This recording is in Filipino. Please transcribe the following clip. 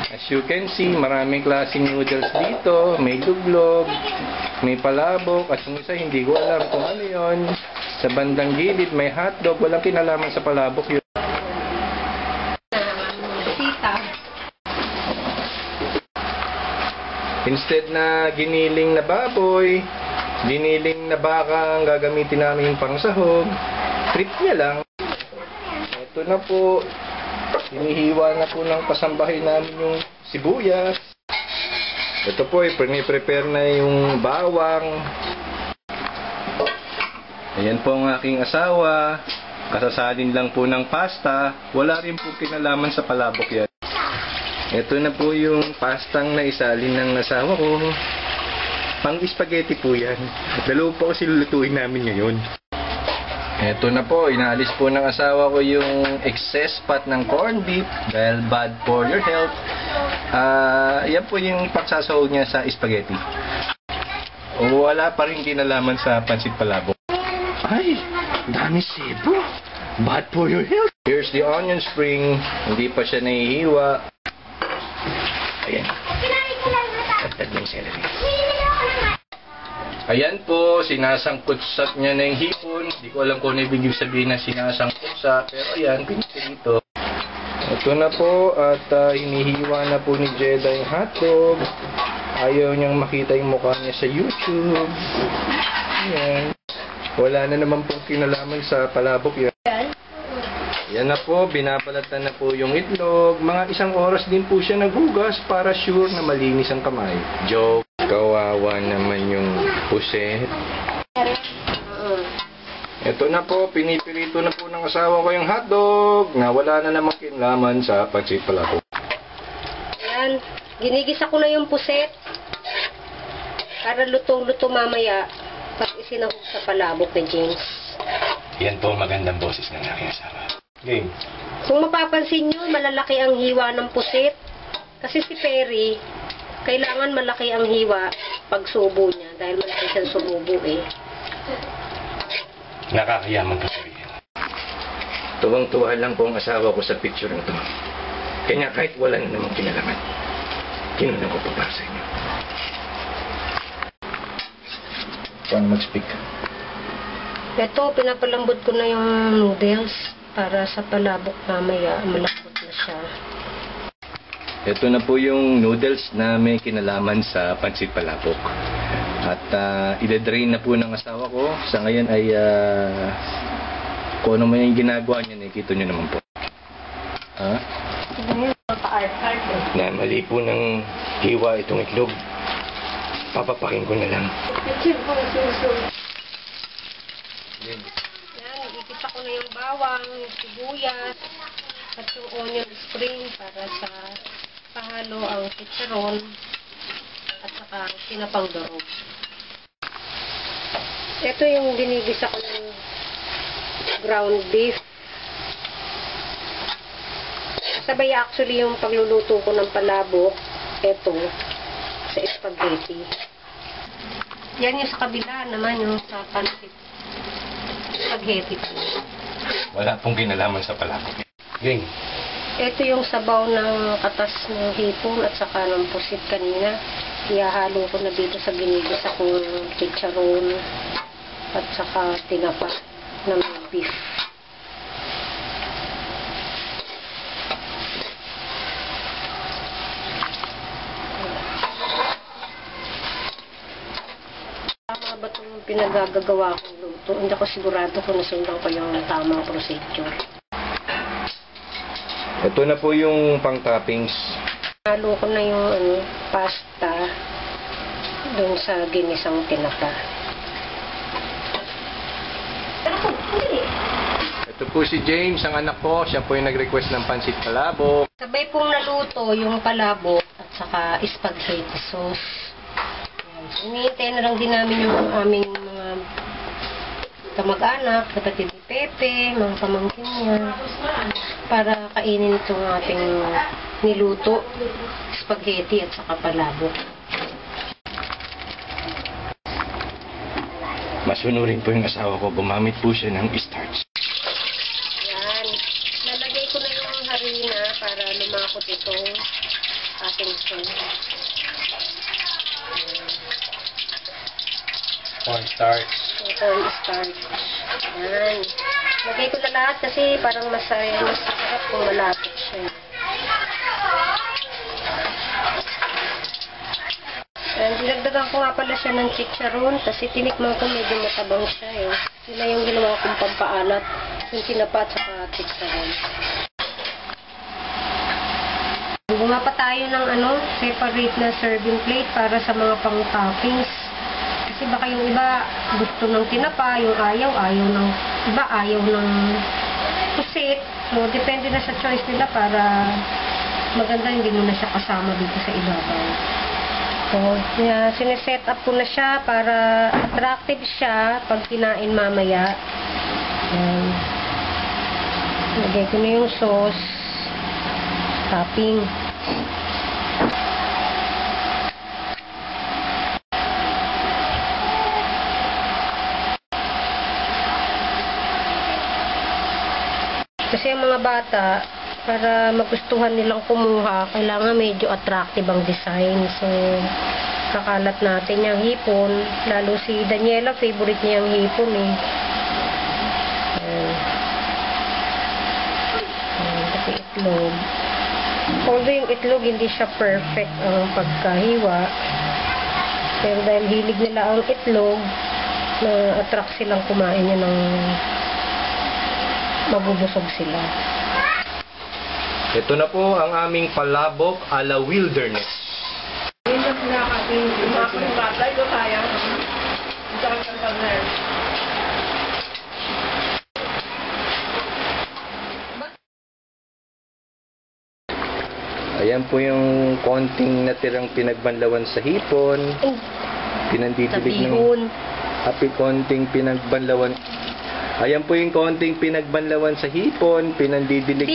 As you can see, maraming klaseng noodles dito. May luglog, may palabok, at yung isa hindi ko alam kung ano yon. Sa bandang gilid may hotdog, walang kinalaman sa palabok yun. Instead na giniling na baboy, giniling na baka ang gagamitin namin pang sahog, treat niya lang. Ito na po, hinihiwa na po ng kasambahay namin yung sibuyas. Ito po, prepare na yung bawang. Ayan po ang aking asawa. Kasasalin lang po ng pasta. Wala rin po kinalaman sa palabok yan. Ito na po yung pastang naisalin ng asawa ko. Pang spaghetti po yan. Dalawa po kasi lulutuin namin ngayon. Ito na po, inaalis po ng asawa ko yung excess fat ng corned beef dahil bad for your health. Yan po yung pagsasahog niya sa spaghetti. Wala pa rin kinalaman sa pansit palabok. Ay, dami sebo. Bad for your health. Here's the onion spring. Hindi pa siya nahihiwa. Ayan. Tagtag ng celery. Ayan po, sinasangkutsat niya na yung hipon. Hindi ko alam kung ano ibig sabihin na sinasangkutsa. Pero ayan, pinito. Ito na po, at hinihiwa na po ni Jeda yung hotdog. Ayaw niyang makita yung mukha niya sa YouTube. Ayan. Wala na naman pong kinalaman sa palabok yan. Yan na po, binabalatan na po yung itlog. Mga 1 oras din po siya naghugas para sure na malinis ang kamay. Joke. Kawawa naman yung puset. Ito na po, pinipirito na po ng asawa ko yung hotdog na wala na namang kinalaman sa pansit palabok. Ayan, ginigisa ko na yung puset para lutong-luto mamaya pag isinahog sa palabok ni James. Yan po magandang boses ng aking asawa. Game. Kung mapapansin nyo, malalaki ang hiwa ng puset. Kasi si Perry, kailangan malaki ang hiwa pag subo niya dahil malaki siyang sumubo eh. Nakakayaman ka po yan. Tuwang-tuwa lang po ang asawa ko sa picture nito. Kanya kahit wala na namang kinalaman, kinunan ko po para sa inyo. Paano mag-speak? Ito, pinapalambot ko na yung noodles para sa palabok mamaya. Malambot na siya. Ito na po yung noodles na may kinalaman sa pansit palabok. At ide-drain na po ng asawa ko. Sa ngayon ay kung ano man yung ginagawa niya, nakikita nyo naman po. Ha? Na mali po ng hiwa itong itlog. Papapakin ko na lang. Yan, ikita ko na yung bawang, yung sibuyas, at yung onion spring para sa pahalo ang chicharon at saka sinapang durog. Ito yung ginigisa ko ng ground beef. Sabay actually yung pagluluto ko ng palabok, ito, sa spaghetti. Yan yung sa kabila naman yung sa pansit. Spaghetti. Wala pong kinalaman sa palabok. Ging. Ito yung sabaw ng katas ng hipon at saka ng pusit kanina. Ihahalo ko na dito sa ginigisa kong chicharon at saka tinapa ng beef. Tama ba itong pinagagagawa kong luto? Hindi ako sigurado kung nasundan ko yung tamang procedure. Ito na po yung pang-toppings. Halo ko na yung pasta doon sa ginisang tinapa. Ito po si James, ang anak ko. Siya po yung nag-request ng pansit palabok. Sabay pong naluto yung palabok at saka spaghetti sauce. Hinihintay na lang din namin yung aming mga kamag-anak, kapatid ni Pepe, mga pamangkin niya, para kainin itong ating niluto, spaghetti at saka palabok. Masunurin po yung asawa ko. Gumamit po siya ng starch. Yan. Nalagay ko na yung harina para lumakot itong ating Cornstarch. cornstarch. Yan. Lagay ko na lahat kasi parang masarap kung malapit siya. And dinagdagan ko nga pala siya ng chicharon kasi tinikman ko medyo matabang siya eh. Yun na yung ginawa kong pampaalat. Yung tinapat sa chicharon. Gumawa pa tayo ng separate na serving plate para sa mga pang-toppings. Kasi baka yung iba gusto ng tinapa, yung ayaw ng iba, ayaw ng pusit. So, depende na sa choice nila para maganda hindi mo na siya kasama dito sa ibabaw. So, sineset up ko na siya para attractive siya pag kinain mamaya. Ayan. Lagay ko na yung sauce. Topping. Kasi ang mga bata, para magustuhan nilang kumuha, kailangan medyo attractive ang design. So, kakalat natin yung hipon. Lalo si Daniela, favorite niya yung hipon eh. Kasi itlog. Although yung itlog hindi siya perfect ang pagkahiwa, pero dahil hilig nila ang itlog, na-attract silang kumain niya ng mabubusog sila. Ito na po ang aming palabok a la wilderness. Yun yung pinakating mga bata, ito kaya. Ito ang kantaner. Ayan po yung konting natirang pinagbanlawan sa hipon. Pinandidilig ng konting pinagbanlawan. Ayan po yung konting pinagbanlawan sa hipon, pinandidilig.